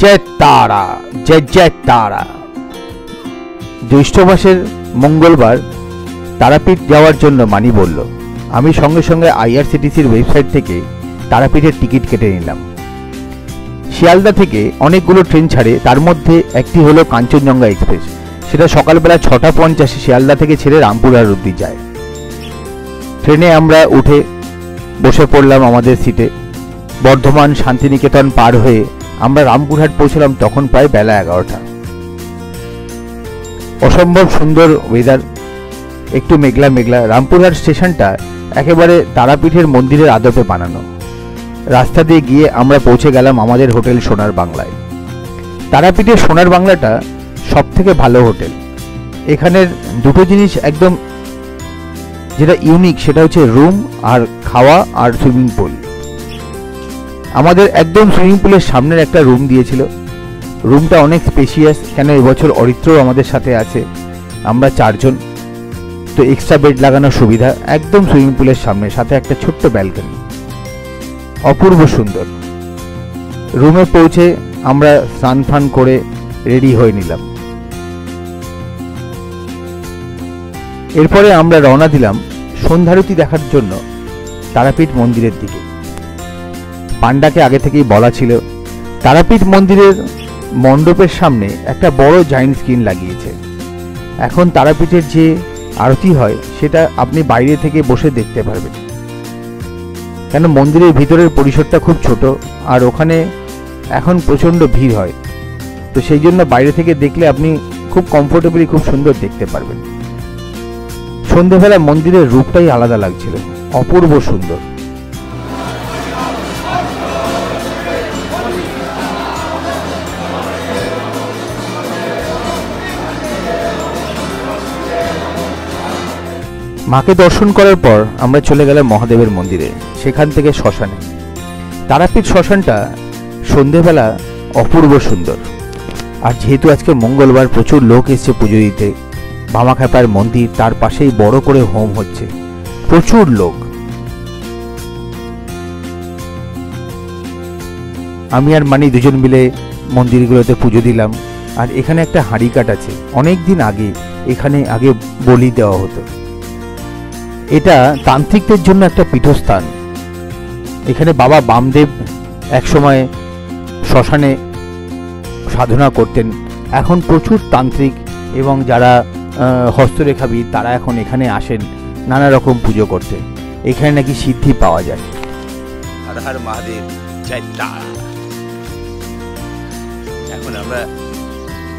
जय तारा, जय जय तारा। জ্যৈষ্ঠ মাসের মঙ্গলবার তারাপীঠ যাওয়ার জন্য মানি বলল। আমি সঙ্গে সঙ্গে আইআরসিটিসির ওয়েবসাইট থেকে তারাপীঠের টিকিট কেটে নিলাম। শিয়ালদা থেকে অনেকগুলো ট্রেন ছাড়ে, তার মধ্যে একটি হলো কাঞ্চনজঙ্ঘা এক্সপ্রেস। সেটা সকালবেলা 6:50 শিয়ালদা থেকে ছেড়ে রামপুরহাট অবধি যায়। ট্রেনে আমরা উঠে বসে পড়লাম আমাদের সিটে। বর্ধমান শান্তিনিকেতন পার হয়ে আমরা রামপুরহাট পৌঁছলাম তখন প্রায় বেলা 11টা। অসম্ভব সুন্দর ওয়েদার, একটু মেঘলা মেঘলা। রামপুরহাট স্টেশনটা একেবারে তারাপীঠের মন্দিরের আদপে বানানো। রাস্তা দিয়ে গিয়ে আমরা পৌঁছে গেলাম আমাদের হোটেল সোনার বাংলায়। তারাপীঠের সোনার বাংলাটা সব থেকে ভালো হোটেল। এখানের দুটো জিনিস একদম যেটা ইউনিক, সেটা হচ্ছে রুম আর খাওয়া আর সুইমিং পুল। আমাদের একদম সুইমিং পুলের সামনের একটা রুম দিয়েছিল। রুমটা অনেক স্পেশিয়াস, কেন এবছর অরিত্রও আমাদের সাথে আছে, আমরা 4 জন, তো এক্সট্রা বেড লাগানোর সুবিধা। একদম সুইমিং পুলের সামনে, সাথে একটা ছোট্ট ব্যালকনি, অপূর্ব সুন্দর। রুমে পৌঁছে আমরা স্নান ফান করে রেডি হয়ে নিলাম। এরপরে আমরা রওনা দিলাম সন্ধ্যারতি দেখার জন্য তারাপীঠ মন্দিরের দিকে। পান্ডাকে আগে থেকেই বলা ছিল, তারাপীঠ মন্দিরের মণ্ডপের সামনে একটা বড় জায়েন্ট স্ক্রিন লাগিয়েছে। এখন তারাপীঠের যে আরতি হয় সেটা আপনি বাইরে থেকে বসে দেখতে পারবেন, কেন মন্দিরের ভিতরের পরিসরটা খুব ছোট আর ওখানে এখন প্রচণ্ড ভিড় হয়, তো সেই জন্য বাইরে থেকে দেখলে আপনি খুব কমফোর্টেবলি খুব সুন্দর দেখতে পারবেন। সন্ধ্যেবেলা মন্দিরের রূপটাই আলাদা লাগছিল, অপূর্ব সুন্দর। মাকে দর্শন করার পর আমরা চলে গেলাম মহাদেবের মন্দিরে, সেখান থেকে শ্মশানে। তারাপীঠ শ্মশানটা সন্ধ্যেবেলা অপূর্ব সুন্দর। আর যেহেতু আজকে মঙ্গলবার, প্রচুর লোক এসছে পুজো দিতে। বামাখ্যাপার মন্দির, তার পাশেই বড় করে হোম হচ্ছে, প্রচুর লোক। আমি আর মানি দুজন মিলে মন্দিরগুলোতে পুজো দিলাম। আর এখানে একটা হাঁড়ি কাঠ আছে, অনেক দিন আগে এখানে আগে বলি দেওয়া হতো। এটা তান্ত্রিকদের জন্য একটা পীঠস্থান। এখানে বাবা বামদেব একসময় শ্মশানে সাধনা করতেন। এখন প্রচুর তান্ত্রিক এবং যারা হস্তরেখাবিদ তারা এখন এখানে আসেন নানা রকম পুজো করতে। এখানে নাকি সিদ্ধি পাওয়া যায়। হর হর মহাদেব, জয় তারা। এখন আমরা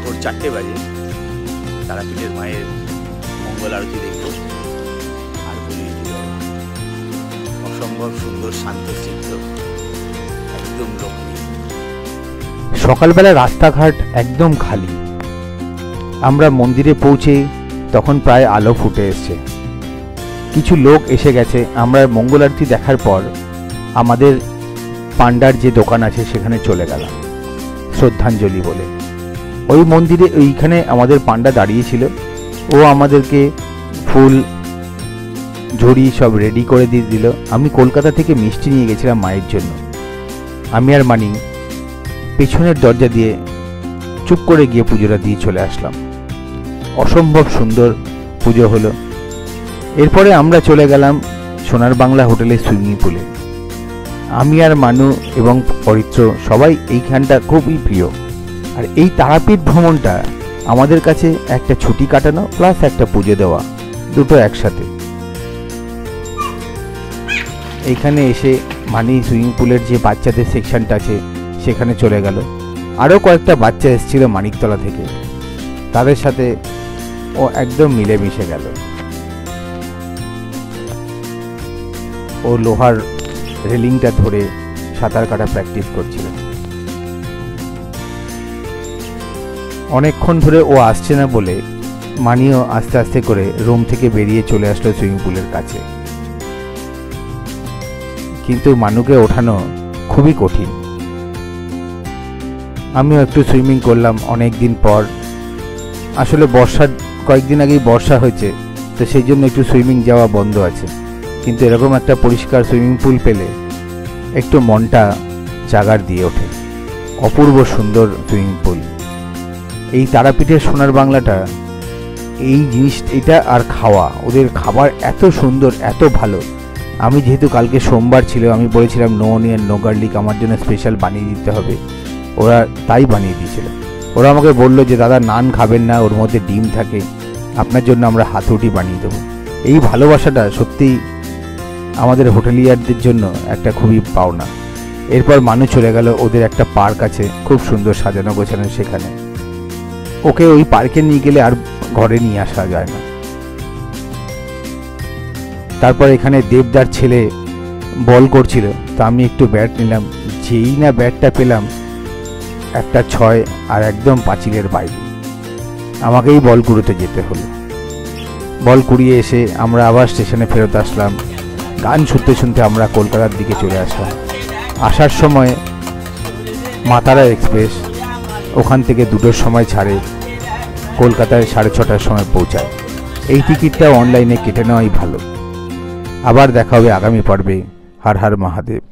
ভোর 4টে বাজে তারাপীঠের মায়ের মঙ্গল আরতি দেখব আর পুজো দিতে যাব। অসম্ভব সুন্দর, শান্ত চিত্ত, একদম লোক নেই। সকালবেলা রাস্তাঘাট একদম খালি। আমরা মন্দিরে পৌঁছে তখন প্রায় আলো ফুটে এসছে, কিছু লোক এসে গেছে। আমরা মঙ্গল আরতি দেখার পর আমাদের পান্ডার যে দোকান আছে সেখানে চলে গেলাম শ্রদ্ধাঞ্জলি বলে। ওই মন্দিরে ওইখানে আমাদের পান্ডা দাঁড়িয়েছিল, ও আমাদেরকে ফুল ঝুড়ি সব রেডি করে দিয়ে দিল। আমি কলকাতা থেকে মিষ্টি নিয়ে গেছিলাম মায়ের জন্য। আমি আর মানি পেছনের দরজা দিয়ে চুপ করে গিয়ে পুজোটা দিয়ে চলে আসলাম। অসম্ভব সুন্দর পুজো হলো। এরপরে আমরা চলে গেলাম সোনার বাংলা হোটেলের সুইমিং পুলে। আমি আর মানু এবং অরিত্র সবাই এইখানটা খুবই প্রিয়। আর এই তারাপীঠ ভ্রমণটা আমাদের কাছে একটা ছুটি কাটানো প্লাস একটা পুজো দেওয়া, দুটো একসাথে। এইখানে এসে মানি সুইমিং পুলের যে বাচ্চাদের সেকশনটা আছে সেখানে চলে গেল। আরও কয়েকটা বাচ্চা এসেছিল মানিকতলা থেকে, তাদের সাথে ও একদম মিলেমিশে গেল। ও লোহার রেলিংটা ধরে সাঁতার কাটা প্র্যাকটিস করছিল। অনেকক্ষণ ধরে ও আসছে না বলে মানিও আস্তে আস্তে করে রুম থেকে বেরিয়ে চলে আসলো সুইমিং পুলের কাছে। কিন্তু মানুকে ওঠানো খুবই কঠিন। আমিও একটু সুইমিং করলাম অনেক দিন পর। আসলে বর্ষার কয়েকদিন আগেই বর্ষা হয়েছে, তো সেই জন্য একটু সুইমিং যাওয়া বন্ধ আছে। কিন্তু এরকম একটা পরিষ্কার সুইমিং পুল পেলে একটু মনটা জাগার দিয়ে ওঠে। অপূর্ব সুন্দর সুইমিং পুল। এই তারাপীঠের সোনার বাংলাটা এই জিনিস, এটা আর খাওয়া, ওদের খাবার এত সুন্দর, এত ভালো। আমি যেহেতু কালকে সোমবার ছিল, আমি বলেছিলাম নো অনিয়ন নো গার্লিক আমার জন্য স্পেশাল বানিয়ে দিতে হবে, ওরা তাই বানিয়ে দিয়েছিল। ওরা আমাকে বললো যে দাদা নান খাবেন না, ওর মধ্যে ডিম থাকে, আপনার জন্য আমরা হাতুড়ি বানিয়ে দেবো। এই ভালোবাসাটা সত্যিই আমাদের হোটেলিয়ারদের জন্য একটা খুবই পাওনা। এরপর মানুষ চলে গেল, ওদের একটা পার্ক আছে খুব সুন্দর সাজানো গোছানো, সেখানে ওকে ওই পার্কে নিয়ে গেলে আর ঘরে নিয়ে আসা যায় না। তারপর এখানে দেবদার ছেলে বল করছিল, তো আমি একটু ব্যাট নিলাম, যেই না ব্যাটটা পেলাম একটা 6 আর একদম পাঁচিলের বাইরে, আমাকেই বল কুড়োতে যেতে হলো। বল কুড়িয়ে এসে আমরা আবার স্টেশনে ফেরত আসলাম। গান শুনতে শুনতে আমরা কলকাতার দিকে চলে আসলাম। আসার সময় মাতারা এক্সপ্রেস ওখান থেকে 2টোর সময় ছাড়ে, কলকাতায় 6:30টার সময় পৌঁছায়। এই টিকিটটা অনলাইনে কেটে নেওয়াই ভালো। আবার দেখা হবে আগামী পর্বে। হর হর মহাদেব।